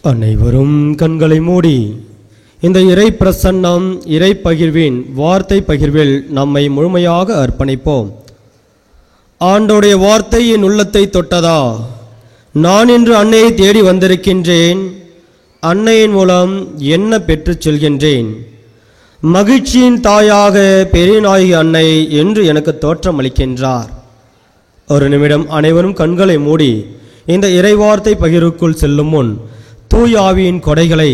அனைவரும் கண்களை மூடி இந்த இறை பிரசன்னம், இறை பகிர்வின் வார்த்தை பகிர்வில் நம்மை முழுமையாக அர்ப்பணிப்போம். ஆண்டோடைய வார்த்தை என் உள்ளத்தை தொட்டதா? நான் இன்று அன்னையை தேடி வந்திருக்கின்றேன். அன்னையின் மூலம் என்ன பெற்றுச் செல்கின்றேன்? மகிழ்ச்சியின் தாயாக பெரியநாயகி அன்னை என்று எனக்கு தோற்றம் அளிக்கின்றார். ஒரு நிமிடம் அனைவரும் கண்களை மூடி இந்த இறைவார்த்தை பகிர்வுக்குள் செல்லும் முன் தூய ஆவியின் கொடைகளை,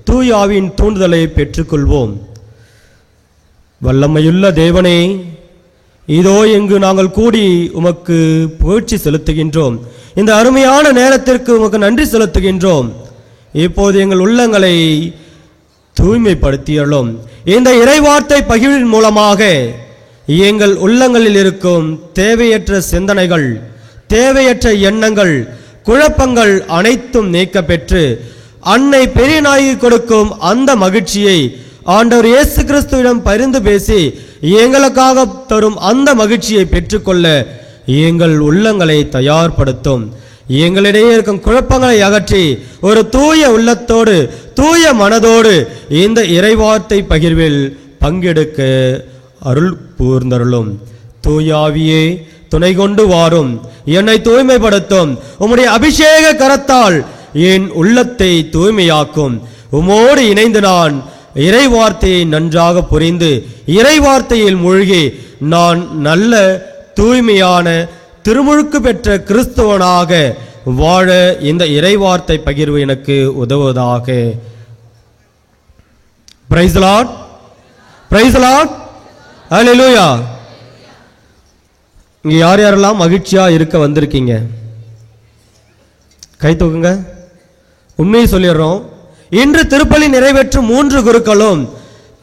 தூய ஆவியின் தூண்டுதலை பெற்றுக்கொள்வோம். வல்லமையுள்ள தேவனே, இதோ இங்கு நாங்கள் கூடி உமக்கு புகழ்ச்சி செலுத்துகின்றோம். இந்த அருமையான நேரத்திற்கு உமக்கு நன்றி செலுத்துகின்றோம். இப்போது எங்கள் உள்ளங்களை தூய்மைப்படுத்தியுள்ளோம். இந்த இறைவார்த்தை பகிர்வின் மூலமாக எங்கள் உள்ளங்களில் இருக்கும் தேவையற்ற சிந்தனைகள், தேவையற்ற எண்ணங்கள், குழப்பங்கள் அனைத்தும் நீக்க பெற்று அன்னை பெரியநாயகி கொடுக்கும் அந்த மகிழ்ச்சியை ஆண்டவர் இயேசு கிறிஸ்துவிடம் பரிந்து பேசி எங்களுக்காக தரும் அந்த மகிழ்ச்சியை பெற்றுக்கொள்ள எங்கள் உள்ளங்களை தயார்படுத்தும். எங்களிடையே இருக்கும் குழப்பங்களை அகற்றி ஒரு தூய உள்ளத்தோடு, தூய மனதோடு இந்த இறைவார்த்தை பகிர்வில் பங்கெடுக்க அருள் கூர்ந்தருளும். தூயாவியே துணை கொண்டு வாரும், என்னை தூய்மைப்படுத்தும். உம்முடைய அபிஷேக கரத்தால் என் உள்ளத்தை தூய்மையாக்கும். உமோடு இணைந்து நான் இறைவார்த்தையை நன்றாக புரிந்து இறைவார்த்தையில் மூழ்கி நான் நல்ல தூய்மையான திருமுழுக்கு பெற்ற கிறிஸ்துவனாக வாழ இந்த இறைவார்த்தை பகிர்வு எனக்கு உதவுவதாக. Praise the lord, praise the lord, hallelujah. இங்க யார் யாரெல்லாம் மகிழ்ச்சியா இருக்க வந்திருக்கீங்க? கை தூக்குங்க. உண்மையை சொல்லிடுறோம், இன்று திருப்பலி நிறைவேற்றும் 3 குருக்களும்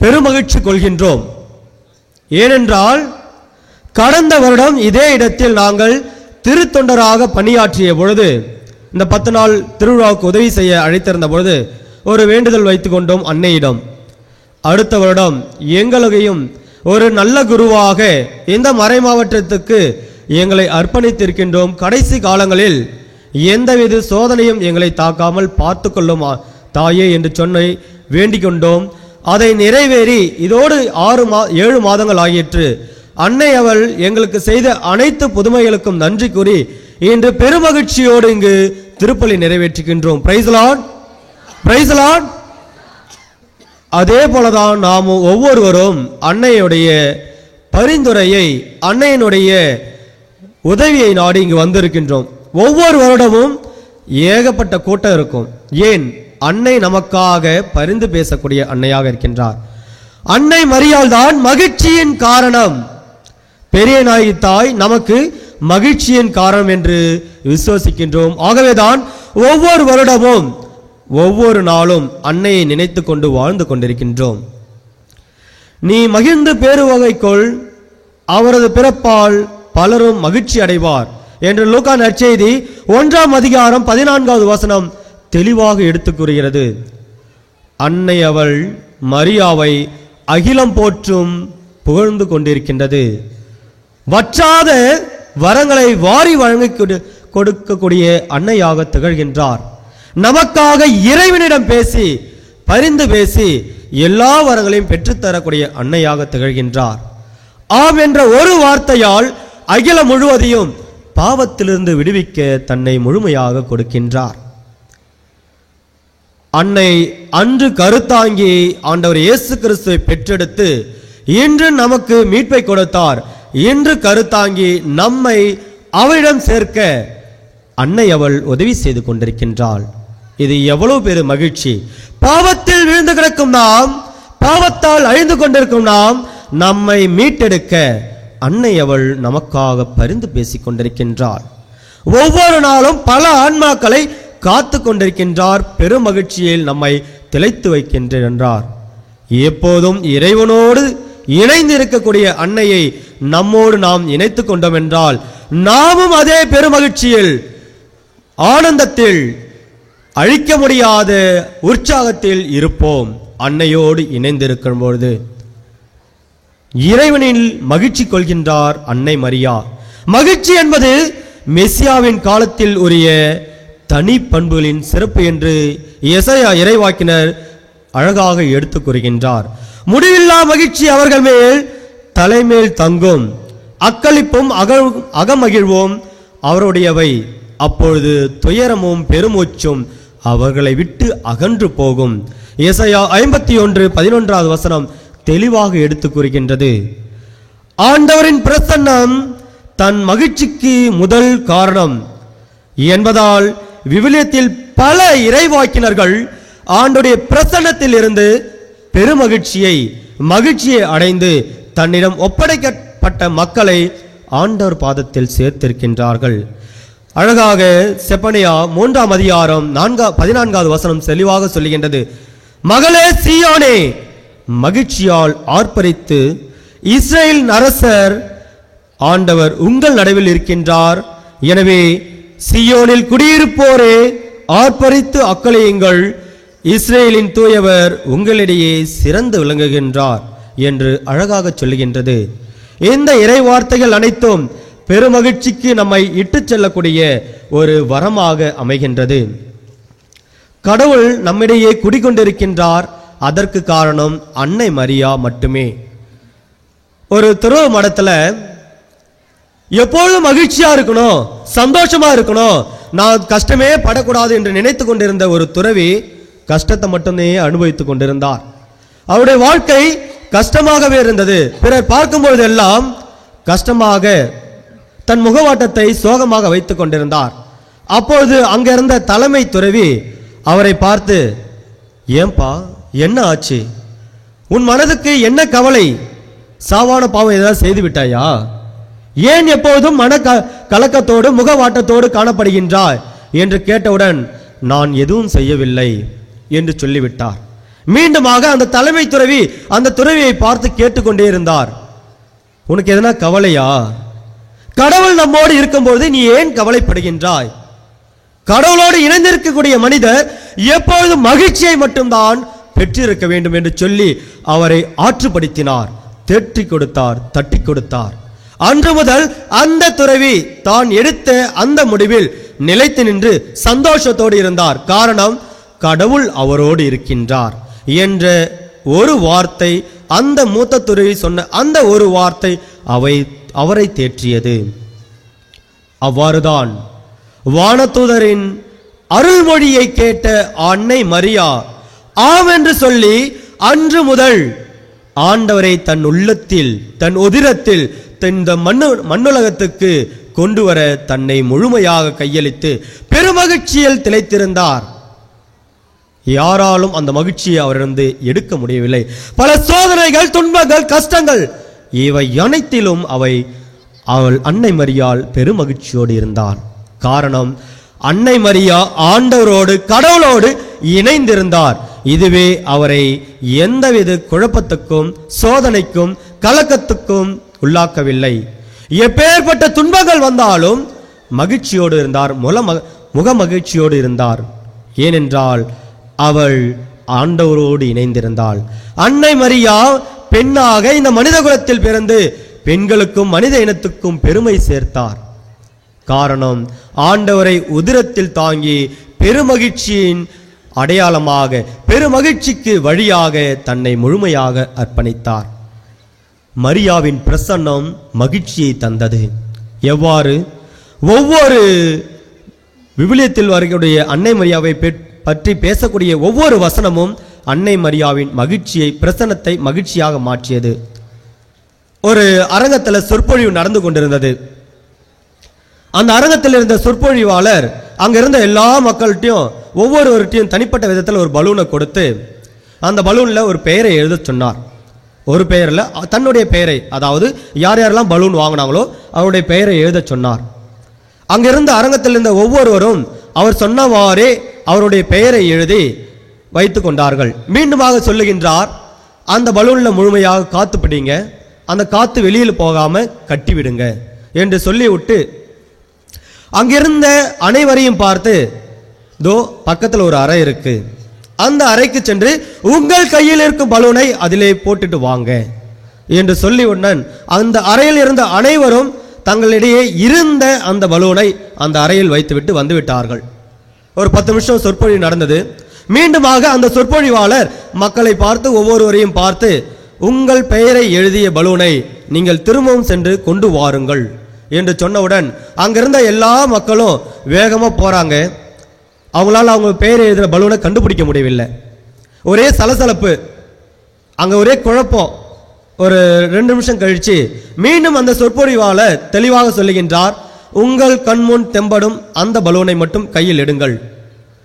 பெருமகிழ்ச்சி கொள்கின்றோம். ஏனென்றால் கடந்த வருடம் இதே இடத்தில் நாங்கள் திருத்தொண்டராக பணியாற்றிய பொழுது, இந்த 10 நாள் திருவிழாவுக்கு உதவி செய்ய அழைத்திருந்த பொழுது ஒரு வேண்டுதல் வைத்துக் கொண்டோம் அன்னையிடம். அடுத்த வருடம் எங்களையும் ஒரு நல்ல குருவாக இந்த மறை மாவட்டத்துக்கு எங்களை அர்ப்பணித்திருக்கின்றோம். கடைசி காலங்களில் எந்தவித சோதனையும் எங்களை தாக்காமல் பார்த்து கொள்ளும் தாயே என்று சொன்ன வேண்டிக் கொண்டோம். அதை நிறைவேறி இதோடு 7 மாதங்கள் ஆகிற்று. அன்னை அவள் எங்களுக்கு செய்த அனைத்து புதுமைகளுக்கும் நன்றி கூறி இன்று பெருமகிழ்ச்சியோடு இங்கு திருப்பலி நிறைவேற்றுகின்றோம். Praise the lord, praise the lord. அதே போலதான் நாம் ஒவ்வொருவரும் அன்னையுடைய பரிந்துரையை, அன்னையினுடைய உதவியை நாடி இங்கு வந்திருக்கின்றோம். ஒவ்வொரு வருடமும் ஏகப்பட்ட கூட்டம் இருக்கும். ஏன்? அன்னை நமக்காக பரிந்து பேசக்கூடிய அன்னையாக இருக்கின்றார். அன்னை மரியாள் தான் மகிழ்ச்சியின் காரணம். பெரியநாயகி தாய் நமக்கு மகிழ்ச்சியின் காரணம் என்று விசுவசிக்கின்றோம். ஆகவேதான் ஒவ்வொரு வருடமும் ஒவ்வொரு நாளும் அன்னையை நினைத்து கொண்டு வாழ்ந்து கொண்டிருக்கின்றோம். நீ மகிழ்ந்து பேருவகைக்குள், அவரது பிறப்பால் பலரும் மகிழ்ச்சி அடைவார் என்று லூக்கா நற்செய்தி 1ஆம் அதிகாரம் 14வது வசனம் தெளிவாக எடுத்துக் கூறுகிறது. அன்னை அவள் மரியாவை அகிலம் போற்றும் புகழ்ந்து கொண்டிருக்கின்றது. வற்றாத வரங்களை வாரி வழங்கி கொடுக்கக்கூடிய அன்னையாக திகழ்கின்றார். நமக்காக இறைவனிடம் பேசி பரிந்து பேசி எல்லா வரங்களையும் பெற்றுத்தரக்கூடிய அன்னையாக திகழ்கின்றார். ஆம் என்ற ஒரு வார்த்தையால் அகிலம் முழுவதையும் பாவத்திலிருந்து விடுவிக்க தன்னை முழுமையாக கொடுக்கின்றார். அன்னை அன்று கருத்தாங்கி ஆண்டவர் இயேசு கிறிஸ்துவை பெற்றெடுத்து இன்று நமக்கு மீட்பை கொடுத்தார். இன்று கருத்தாங்கி நம்மை அவளிடம் சேர்க்க அன்னை அவள் உதவி செய்து கொண்டிருக்கின்றாள். இது எவ்வளவு பெரு மகிழ்ச்சி! பாவத்தில் விழுந்து கிடக்கும் நாம், பாவத்தால் அழிந்து கொண்டிருக்கும் நாம், நம்மை மீட்டெடுக்க அன்னை அவள் நமக்காக பரிந்து பேசிக் கொண்டிருக்கின்றாள். ஒவ்வொரு நாளும் பல ஆன்மாக்களை காத்து கொண்டிருக்கின்றார். பெருமகிழ்ச்சியில் நம்மை திளைத்து வைக்கின்றார். எப்போதும் இறைவனோடு இணைந்து இருக்கக்கூடிய அன்னையை நம்மோடு நாம் இணைத்து கொண்டோம் என்றால் நாமும் அதே பெருமகிழ்ச்சியில், ஆனந்தத்தில், அழிக்க முடியாத உற்சாகத்தில் இருப்போம். அன்னையோடு இணைந்திருக்கும் பொழுது இறைவனில் மகிழ்ச்சி கொள்கின்றார் அன்னை மரியா. மகிழ்ச்சி என்பது மெசியாவின் காலத்தில் உரிய தனி பண்புகளின் சிறப்பு என்று எசையா இறைவாக்கினர் அழகாக எடுத்து கூறுகின்றார். முடிவில்லா மகிழ்ச்சி அவர்கள் மேல் தலைமேல் தங்கும், அக்களிப்பும் அகமகிழ்வும் அவருடையவை. அப்பொழுது துயரமும் பெருமூச்சும் அவர்களை விட்டு அகன்று போகும். எசையா 51:11 வசனம் தெளிவாக எடுத்து கூறுகின்றது. ஆண்டவரின் பிரசன்னம் தன் மகிழ்ச்சிக்கு முதல் காரணம் என்பதால் விவிலியத்தில் பல இறைவாக்கினர்கள் ஆண்டுடைய பிரசன்னத்தில் இருந்து மகிழ்ச்சியை அடைந்து தன்னிடம் ஒப்படைக்கப்பட்ட மக்களை ஆண்டவர் பாதத்தில் சேர்த்திருக்கின்றார்கள். அழகாக செப்பனியா 3:14 வசனம் தெளிவாக சொல்லுகின்றது. மகளே சீயோனே, மகிழ்ச்சியால் ஆர்ப்பரித்து, இஸ்ரேல் அரசர் ஆண்டவர் உங்கள் நடுவில் இருக்கின்றார். எனவே சீயோனில் குடியிருப்போரே ஆர்ப்பரித்து அக்களியுங்கள், இஸ்ரேலின் தூயவர் உங்களிடையே சிறந்து விளங்குகின்றார் என்று அழகாக சொல்லுகின்றது. இந்த இறை வார்த்தைகள் அனைத்தும் பெருமகிழ்ச்சிக்கு நம்மை இட்டுச் செல்லக்கூடிய ஒரு வரமாக அமைகின்றது. கடவுள் நம்மிடையே குடிகொண்டிருக்கின்றார். அதற்கு காரணம் அன்னை மரியா மட்டுமே. ஒரு துறவு மடத்துல எப்பொழுதும் மகிழ்ச்சியா இருக்கணும், சந்தோஷமா இருக்கணும், நான் கஷ்டமே படக்கூடாது என்று நினைத்து கொண்டிருந்த ஒரு துறவி கஷ்டத்தை மட்டுமே அனுபவித்துக் கொண்டிருந்தார். அவருடைய வாழ்க்கை கஷ்டமாகவே இருந்தது. பிறர் பார்க்கும்பொழுது எல்லாம் கஷ்டமாக தன் முகவாட்டத்தை சோகமாக வைத்துக் கொண்டிருந்தார். அப்பொழுது அங்க இருந்த தலைமை துறவி அவரை பார்த்து, ஏன்பா என்ன ஆச்சு, உன் மனதுக்கு என்ன கவலை, சாவான பாவம் ஏதாவது செய்து விட்டாயா, ஏன் எப்போதும் மன கலக்கத்தோடு முகவாட்டத்தோடு காணப்படுகின்றாய் என்று கேட்டவுடன் நான் எதுவும் செய்யவில்லை என்று சொல்லிவிட்டார். மீண்டுமாக அந்த தலைமை துறவி அந்த துறவியை பார்த்து கேட்டுக்கொண்டே இருந்தார், உனக்கு எதனா கவலையா, கடவுள் நம்மோடு இருக்கும்போது நீ ஏன் கவலைப்படுகின்றாய், கடவுளோடு இணைந்திருக்கக்கூடிய மனிதர் எப்பொழுதும் மகிழ்ச்சியை மட்டும்தான் பெற்றிருக்க வேண்டும் என்று சொல்லி அவரை ஆற்றுப்படுத்தினார், தேற்றி கொடுத்தார், தட்டி கொடுத்தார். அன்று முதல் அந்த துறவி தான் எடுத்த அந்த முடிவில் நிலைத்து நின்று சந்தோஷத்தோடு இருந்தார். காரணம், கடவுள் அவரோடு இருக்கின்றார் என்ற ஒரு வார்த்தை, அந்த மூத்த துறவி சொன்ன அந்த ஒரு வார்த்தை அவரை தேற்றியது. அவ்வாறுதான் வானதூதரின் அருள்மொழியை கேட்ட அன்னை மரியா ஆம் என்று சொல்லி அன்று முதல் ஆண்டவரை தன் உள்ளத்தில், தன் உதிரத்தில், இந்த மண்ணுலகத்துக்கு கொண்டு வர தன்னை முழுமையாக கையளித்து பெருமகிழ்ச்சியில் திளைத்திருந்தார். யாராலும் அந்த மகிழ்ச்சியை அவரிருந்து எடுக்க முடியவில்லை. பல சோதனைகள், துன்பங்கள், கஷ்டங்கள், இவை அனைத்திலும் அவள் அன்னை மரியாள் பெருமகிழ்ச்சியோடு இருந்தார். காரணம், அன்னை மரியா ஆண்டவரோடு, கடவுளோடு இணைந்திருந்தார். இதுவே அவரை எந்தவித குழப்பத்துக்கும், சோதனைக்கும், கலக்கத்துக்கும் உள்ளாக்கவில்லை. எப்பேற்பட்ட துன்பங்கள் வந்தாலும் மகிழ்ச்சியோடு இருந்தார், முக மகிழ்ச்சியோடு இருந்தார். ஏனென்றால் அவள் ஆண்டவரோடு இணைந்திருந்தாள். அன்னை மரியா பெண்ணாக இந்த மனித குலத்தில் பிறந்து பெண்களுக்கும் மனித இனத்துக்கும் பெருமை சேர்த்தார். காரணம், ஆண்டவரை உதிரத்தில் தாங்கி பெருமகிழ்ச்சியின் அடையாளமாக, பெருமகிழ்ச்சிக்கு வழியாக தன்னை முழுமையாக அர்ப்பணித்தார். மரியாவின் பிரசன்னம் மகிழ்ச்சியை தந்தது. எவ்வாறு? ஒவ்வொரு விவிலியத்தில் வரக்கூடிய அன்னை மரியாவை பற்றி பேசக்கூடிய ஒவ்வொரு வசனமும் அன்னை மரியாவின் மகிழ்ச்சியை, பிரசன்னத்தை மகிழ்ச்சியாக மாற்றியது. ஒரு அரங்கத்தில் சொற்பொழிவு நடந்து கொண்டிருந்தது. அந்த அரங்கத்தில் இருந்த சொற்பொழிவாளர் அங்கிருந்த எல்லா மக்கள்கிட்டையும் ஒவ்வொருவர்கிட்டையும் தனிப்பட்ட விதத்தில் ஒரு பலூனை கொடுத்து அந்த பலூனில் ஒரு பெயரை எழுத சொன்னார். ஒரு பெயரில் தன்னுடைய பெயரை, அதாவது யார் யாரெல்லாம் பலூன் வாங்கினாங்களோ அவருடைய பெயரை எழுத சொன்னார். அங்கிருந்த அரங்கத்தில் இருந்த ஒவ்வொருவரும் அவர் சொன்னவாறே அவருடைய பெயரை எழுதி வைத்து கொண்டார்கள். மீண்டுமாக சொல்லுகின்றார், அந்த பலூனில் முழுமையாக காத்து பிடிங்க, அந்த காத்து வெளியில் போகாமல் கட்டிவிடுங்க என்று சொல்லிவிட்டு அங்கிருந்த அனைவரையும் பார்த்து, தோ பக்கத்தில் ஒரு அறை இருக்கு, அந்த அறைக்கு சென்று உங்கள் கையில் இருக்கும் பலூனை அதிலே போட்டுட்டு வாங்க என்று சொல்லியுடன் அந்த அறையில் இருந்த அனைவரும் தங்களிடையே இருந்த அந்த பலூனை அந்த அறையில் வைத்துவிட்டு வந்துவிட்டார்கள். ஒரு 10 நிமிஷம் சொற்பொழிவு நடந்தது. மீண்டுமாக அந்த சொற்பொழிவாளர் மக்களை பார்த்து ஒவ்வொருவரையும் பார்த்து, உங்கள் பெயரை எழுதிய பலூனை நீங்கள் திரும்பவும் சென்று கொண்டு வாருங்கள் என்று சொன்னவுடன் அங்கிருந்த எல்லா மக்களும் வேகமா போறாங்க. அவங்களால அவங்க பெயர் எழுதின பலூனை கண்டுபிடிக்க முடியவில்லை. ஒரே சலசலப்பு, அங்க ஒரே குழப்பம். ஒரு 2 நிமிஷம் கழிச்சு மீண்டும் அந்த சொற்பொழிவாளர் தெளிவாக சொல்லுகின்றார், உங்கள் கண்முன் தெம்படும் அந்த பலூனை மட்டும் கையில் எடுங்கள்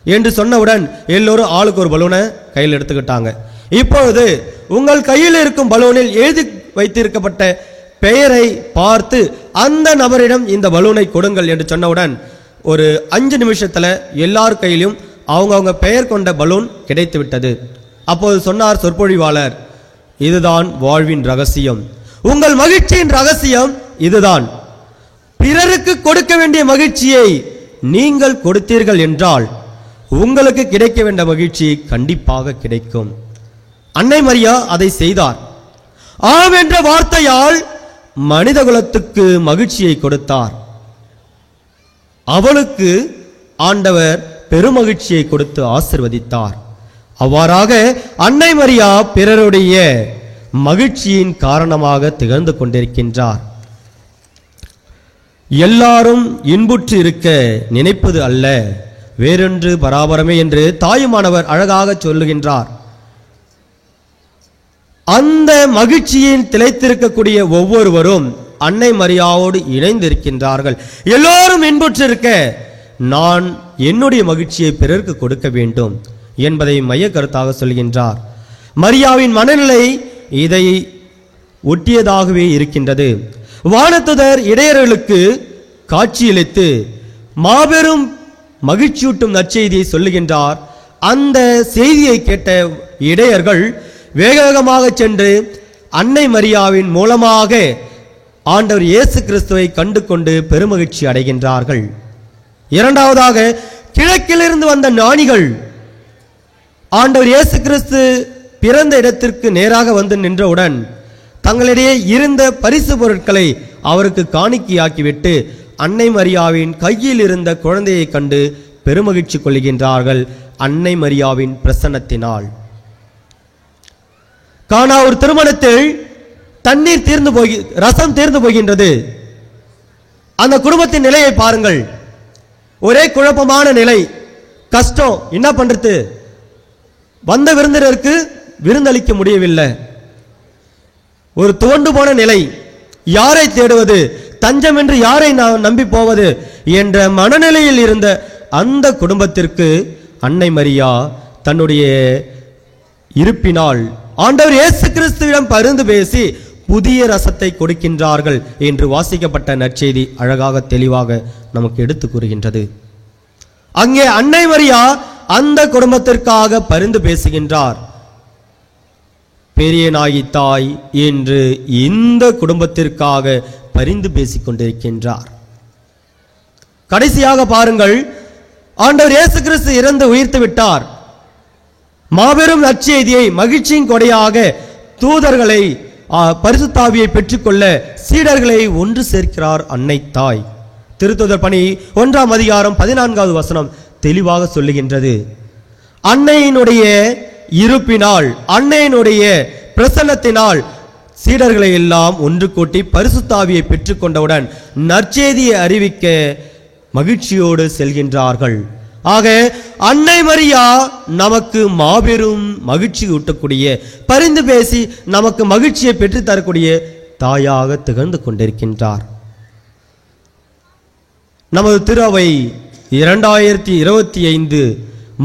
என்று சொன்னவுடன் எல்லோரும் ஆளுக்கு ஒரு பலூனை கையில் எடுத்துக்கிட்டாங்க. இப்பொழுது உங்கள் கையில் இருக்கும் பலூனில் எழுதி வைத்திருக்கப்பட்ட பெயரை பார்த்து அந்த நபரிடம் இந்த பலூனை கொடுங்கள் என்று சொன்னவுடன் ஒரு 5 நிமிஷத்துல எல்லார் கையிலும் அவங்க பெயர் கொண்ட பலூன் கிடைத்து விட்டது. அப்போது சொன்னார் சொற்பொழிவாளர், இதுதான் வாழ்வின் ரகசியம், உங்கள் மகிழ்ச்சியின் ரகசியம் இதுதான். பிறருக்கு கொடுக்க வேண்டிய மகிழ்ச்சியை நீங்கள் கொடுத்தீர்கள் என்றால் உங்களுக்கு கிடைக்க வேண்டிய மகிழ்ச்சி கண்டிப்பாக கிடைக்கும். அன்னை மரியா அதை செய்தார். ஆம் என்ற வார்த்தையால் மனித குலத்துக்கு மகிழ்ச்சியை கொடுத்தார். அவளுக்கு ஆண்டவர் பெருமகிழ்ச்சியை கொடுத்து ஆசிர்வதித்தார். அவ்வாறாக அன்னை மரியா பிறருடைய மகிழ்ச்சியின் காரணமாக திகழ்ந்து கொண்டிருக்கின்றார். எல்லாரும் இன்புற்று இருக்க நினைப்பது அல்ல, வேறொன்று பராபரமே என்று தாயுமானவர் அழகாக சொல்லுகின்றார். அந்த மகிழ்ச்சியில் திளைத்திருக்கக்கூடிய ஒவ்வொருவரும் அன்னை மரியாவோடு இணைந்திருக்கின்றார்கள். எல்லோரும் இன்புற்றிருக்க நான் என்னுடைய மகிழ்ச்சியை பிறருக்கு கொடுக்க வேண்டும் என்பதை மைய கருத்தாக சொல்கின்றார். மரியாவின் மனநிலை இதை ஒட்டியதாகவே இருக்கின்றது. வானதுதர் இடையர்களுக்கு காட்சியளித்து மாபெரும் மகிழ்ச்சியூட்டும் நற்செய்தியை சொல்லுகின்றார். அந்த செய்தியை கேட்ட இடையர்கள் வேக வேகமாக சென்று அன்னை மரியாவின் மூலமாக ஆண்டவர் இயேசு கிறிஸ்துவை கண்டு கொண்டு பெருமகிழ்ச்சி அடைகின்றார்கள். இரண்டாவதாக, கிழக்கிலிருந்து வந்த ஞானிகள் ஆண்டவர் இயேசு கிறிஸ்து பிறந்த இடத்திற்கு நேராக வந்து நின்றவுடன் தங்களிடையே இருந்த பரிசு பொருட்களை அவருக்கு காணிக்கையாக்கிவிட்டு அன்னை மரியாவின் கையில் இருந்த குழந்தையை கண்டு பெருமகிழ்ச்சி கொள்கின்றார்கள். அன்னை மரியாவின் பிரசன்னத்தினால் கானா ஒரு திருமணத்தில் தண்ணீர் ரசம் தீர்ந்து போகின்றது. அந்த குடும்பத்தின் நிலையை பாருங்கள். ஒரே குழப்பமான நிலை, கஷ்டம். என்ன பண்றது? வந்த விருந்தினருக்கு விருந்தளிக்க முடியவில்லை. ஒரு துவண்டு போன நிலை. யாரை தேடுவது, தஞ்சம் என்று யாரை நான் நம்பி போவது என்ற மனநிலையில் இருந்த அந்த குடும்பத்திற்கு அன்னை மரியா தன்னுடைய இருப்பினால் ஆண்டவர் இயேசு கிறிஸ்துவிடம் பரிந்து பேசி புதிய ரசத்தை கொடுக்கின்றார்கள் என்று வாசிக்கப்பட்ட நற்செய்தி அழகாக தெளிவாக நமக்கு எடுத்து கூறுகின்றது. அங்கே அன்னை மரியா அந்த குடும்பத்திற்காக பரிந்து பேசுகின்றார். பெரிய நாயி தாய் என்று இந்த குடும்பத்திற்காக பரிந்து பேசிக் கொண்டிருக்கின்றார். கடைசியாக பாருங்கள், ஆண்டவர் இயேசு கிறிஸ்து இறந்து உயிர்த்து விட்டார். மாபெரும் நற்செய்தியை மகிழ்ச்சியின் கொடையாக தூதர்களை பரிசுத்தாவியை பெற்றுக்கொள்ள சீடர்களை ஒன்று சேர்க்கிறார் அன்னை தாய். திருத்தூதர் பணி 1ஆம் அதிகாரம் 14வது வசனம் தெளிவாக சொல்லுகின்றது. அன்னையினுடைய இருப்பினால், அன்னையினுடைய பிரசன்னத்தினால் சீடர்களை எல்லாம் ஒன்று கூட்டி பரிசுத்தாவியை பெற்றுக்கொண்டவுடன் நற்செய்தியை அறிவிக்க மகிழ்ச்சியோடு செல்கின்றார்கள். ஆக அன்னை மரியா நமக்கு மாபெரும் மகிழ்ச்சி ஊட்டக்கூடிய, பரிந்து பேசி நமக்கு மகிழ்ச்சியை பெற்று தரக்கூடிய தாயாக திகழ்ந்து கொண்டிருக்கின்றார். நமது திருவை 2025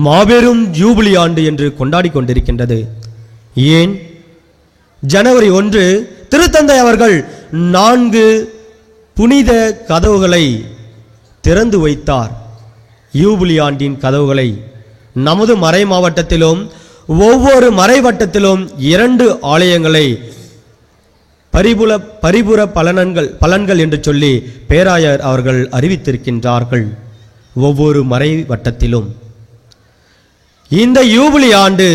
மாபெரும் ஜூபிலி ஆண்டு என்று கொண்டாடி கொண்டிருக்கின்றது. ஏன்? ஜனவரி 1 திருத்தந்தை அவர்கள் 4 புனித கதவுகளை திறந்து வைத்தார். யூபிலி ஆண்டின் கதவுகளை நமது மறை மாவட்டத்திலும் ஒவ்வொரு மறை வட்டத்திலும் 2 ஆலயங்களை பரிபுர பலன்கள் என்று சொல்லி பேராயர் அவர்கள் அறிவித்திருக்கின்றார்கள். ஒவ்வொரு மறை வட்டத்திலும் இந்த யூபிலி ஆண்டு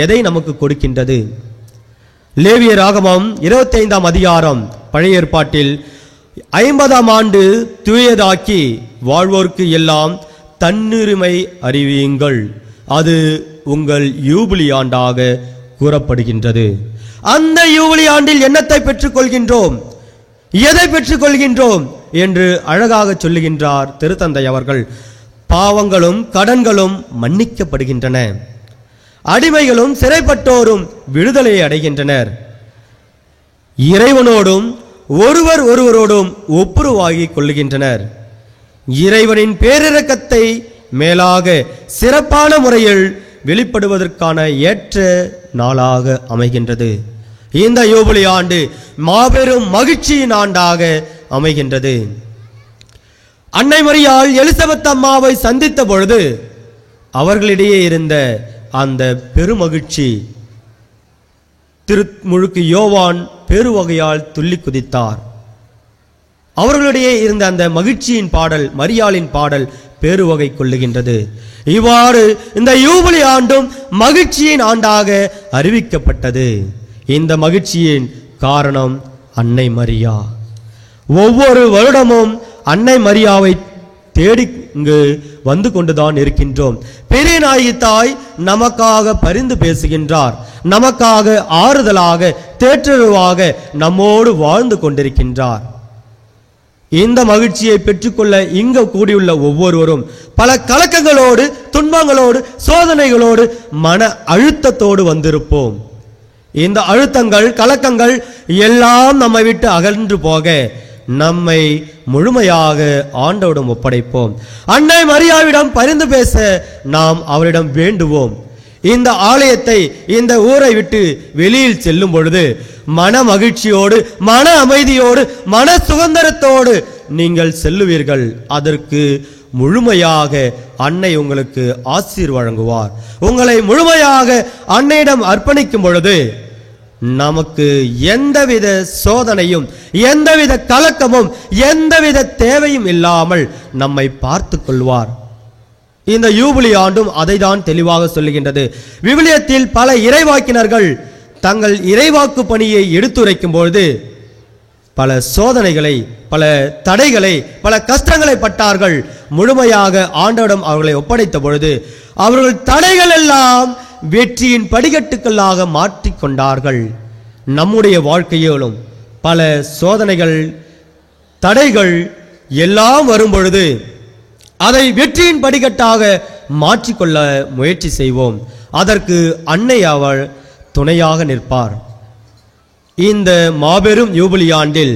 எதை நமக்கு கொடுக்கின்றது? லேவியர் ஆகமம் 25ஆம் அதிகாரம் பழைய ஏற்பாட்டில் 50ஆம் ஆண்டு தூயதாக்கி வாழ்வோர்க்கு எல்லாம் தன்னுரிமை அறிவியுங்கள், அது உங்கள் யூபிலி ஆண்டாக கூறப்படுகின்றது. அந்த யூபிலி ஆண்டில் என்னத்தை பெற்றுக் கொள்கின்றோம், எதை பெற்றுக் கொள்கின்றோம் என்று அழகாக சொல்லுகின்றார் திருத்தந்தை அவர்கள். பாவங்களும் கடன்களும் மன்னிக்கப்படுகின்றன, அடிமைகளும் சிறைப்பட்டோரும் விடுதலை அடைகின்றனர், இறைவனோடும் ஒருவரோடும் ஒப்புரவாகிக் கொள்ளுகின்றனர். இறைவனின் பேரிரக்கத்தை மேலாக சிறப்பான முறையில் வெளிப்படுவதற்கான ஏற்ற நாளாக அமைகின்றது. இந்த யூபிலி ஆண்டு மாபெரும் மகிழ்ச்சியின் ஆண்டாக அமைகின்றது. அன்னை மரியாள் எலிசபெத் அம்மாவை சந்தித்த பொழுது அவர்களிடையே இருந்த அந்த பெருமகிழ்ச்சி திருமுழுக்கு யோவான் பெருவகையால் துள்ளி குதித்தார். அவர்களிடையே இருந்த அந்த மகிழ்ச்சியின் பாடல், மரியாளின் பாடல் பேருவகை கொள்ளுகின்றது. இவ்வாறு இந்த யூபிலி ஆண்டும் மகிழ்ச்சியின் ஆண்டாக அறிவிக்கப்பட்டது. இந்த மகிழ்ச்சியின் காரணம் அன்னை மரியா. ஒவ்வொரு வருடமும் அன்னை மரியாவை தேடி இங்கு வந்து கொண்டுதான் இருக்கின்றோம். பெரிய நாயகி தாய் நமக்காக பரிந்து பேசுகின்றார், நமக்காக ஆறுதலாக தேற்றருவாக நம்மோடு வாழ்ந்து கொண்டிருக்கின்றார். இந்த மகிழ்ச்சியை பெற்றுக்கொள்ள இங்கு கூடியுள்ள ஒவ்வொருவரும் பல கலக்கங்களோடு, துன்பங்களோடு, சோதனைகளோடு, மன அழுத்தத்தோடு வந்திருப்போம். இந்த அழுத்தங்கள், கலக்கங்கள் எல்லாம் நம்மை விட்டு அகன்று போக நம்மை முழுமையாக ஆண்டவரிடம் ஒப்படைப்போம். அன்னை மரியாவிடம் பரிந்து பேச நாம் அவரிடம் வேண்டுவோம். இந்த ஆலயத்தை, இந்த ஊரை விட்டு வெளியில் செல்லும் பொழுது மன மகிழ்ச்சியோடு, மன அமைதியோடு, மன சுதந்திரத்தோடு நீங்கள் செல்லுவீர்கள். அதற்கு முழுமையாக அன்னை உங்களுக்கு ஆசீர் வழங்குவார். உங்களை முழுமையாக அன்னையிடம் அர்ப்பணிக்கும் பொழுது நமக்கு எந்தவித சோதனையும், எந்தவித கலக்கமும், எந்தவித தேவையும் இல்லாமல் நம்மை பார்த்து கொள்வார். இந்த யூபிலி ஆண்டும் அதை தான் தெளிவாக சொல்லுகின்றது. விவிலியத்தில் பல இறைவாக்கினர்கள் தங்கள் இறைவாக்கு பணியை எடுத்துரைக்கும் பொழுது பல சோதனைகளை, பல தடைகளை, பல கஷ்டங்களை பட்டார்கள். முழுமையாக ஆண்டவரிடம் அவர்களை ஒப்படைத்த பொழுது அவர்கள் தடைகள் எல்லாம் வெற்றியின் படிக்கட்டுக்களாக மாற்றிக்கொண்டார்கள். நம்முடைய வாழ்க்கையிலும் பல சோதனைகள், தடைகள் எல்லாம் வரும் பொழுது அதை வெற்றியின் படிக்கட்டாக மாற்றிக்கொள்ள முயற்சி செய்வோம். அதற்கு அன்னை அவள் துணையாக நிற்பார். இந்த மாபெரும் யூபிலி ஆண்டில்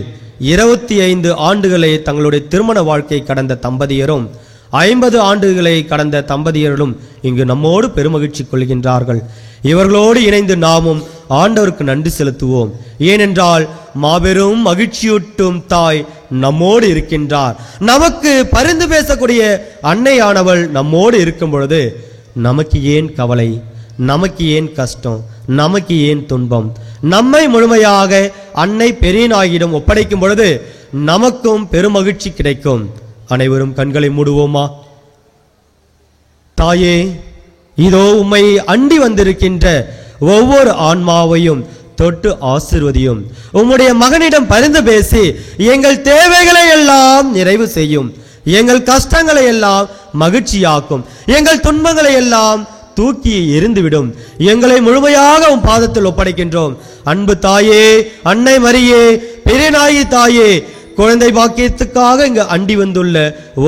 25 ஆண்டுகளை தங்களுடைய திருமண வாழ்க்கை கடந்த தம்பதியரும் 50 ஆண்டுகளை கடந்த தம்பதியர்களும் இங்கு நம்மோடு பெருமகிழ்ச்சி கொள்கின்றார்கள். இவர்களோடு இணைந்து நாமும் ஆண்டவருக்கு நன்றி செலுத்துவோம். ஏனென்றால் மாபெரும் மகிழ்ச்சியூட்டும் தாய் நம்மோடு இருக்கின்றார். நமக்கு பரிந்து பேசக்கூடிய அன்னையானவள் நம்மோடு இருக்கும் பொழுது நமக்கு ஏன் கவலை, நமக்கு ஏன் கஷ்டம், நமக்கு ஏன் துன்பம்? நம்மை முழுமையாக அன்னை பெரியநாயகியிடம் ஒப்படைக்கும் பொழுது நமக்கும் பெருமகிழ்ச்சி கிடைக்கும். அனைவரும் கண்களை மூடுவோமா? தாயே, இதோ உம்மை அண்டி வந்திருக்கின்ற ஒவ்வொரு ஆன்மாவையும் தொட்டு ஆசீர்வதியும். உம்முடைய மகனிடம் பரிந்து பேசி எங்கள் தேவைகளை எல்லாம் நிறைவு செய்யும். எங்கள் கஷ்டங்களை எல்லாம் மகிழ்ச்சியாக்கும். எங்கள் துன்பங்களை எல்லாம் தூக்கி எறிந்துவிடும். எங்களை முழுமையாக உம் பாதத்தில் ஒப்படைக்கின்றோம். அன்பு தாயே, அன்னை மரியே, பெரியநாயகி தாயே, குழந்தை பாக்கியத்துக்காக இங்கு அண்டி வந்துள்ள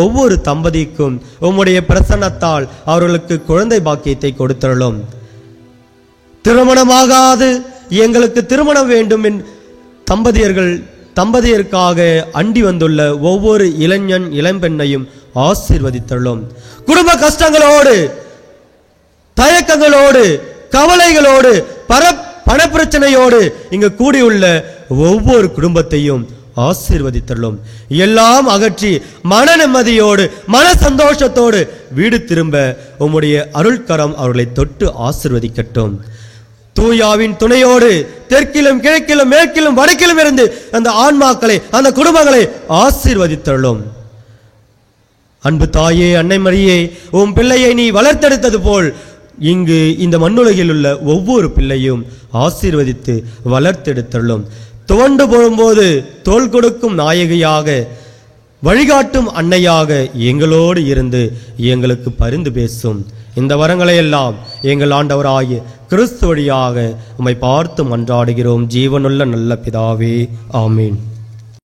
ஒவ்வொரு தம்பதிக்கும் உம்முடைய பிரசன்னத்தால் அவர்களுக்கு குழந்தை பாக்கியத்தை கொடுத்தருளும். திருமணமாகாது எங்களுக்கு திருமணம் வேண்டும் என் தம்பதியருக்காக அண்டி வந்துள்ள ஒவ்வொரு இளைஞன் இளம்பெண்ணையும் ஆசீர்வதித்தருளும். குடும்ப கஷ்டங்களோடு, தயக்கங்களோடு, கவலைகளோடு, பணப்பிரச்சனையோடு இங்கு கூடியுள்ள ஒவ்வொரு குடும்பத்தையும் ஆசீர்வதித்தருளும். எல்லாம் அகற்றி மன நிம்மதியோடு, மன சந்தோஷத்தோடு வீடு திரும்ப உம்முடைய அருள்கரம் அவர்களை தொட்டு ஆசீர்வதிக்கட்டும். தூயாவின் துணையோடு தெற்கிலும் கிழக்கிலும் மேற்கிலும் வடக்கிலும் இருந்து அந்த ஆன்மாக்களை, அந்த குடும்பங்களை ஆசீர்வதித்தருளும். அன்பு தாயே, அன்னை மரியே, உன் பிள்ளையை நீ வளர்த்தெடுத்தது போல் இங்கு இந்த மண்ணுலகில் உள்ள ஒவ்வொரு பிள்ளையும் ஆசீர்வதித்து வளர்த்தெடுத்தருளும். துவண்டு போகும்போது தோள் கொடுக்கும் நாயகியாக, வழிகாட்டும் அன்னையாக எங்களோடு இருந்து எங்களுக்கு பரிந்து பேசும். இந்த வரங்களை எல்லாம் எங்கள் ஆண்டவராகிய கிறிஸ்து வழியாக உம்மை பார்த்து மன்றாடுகிறோம் ஜீவனுள்ள நல்ல பிதாவே. ஆமீன்.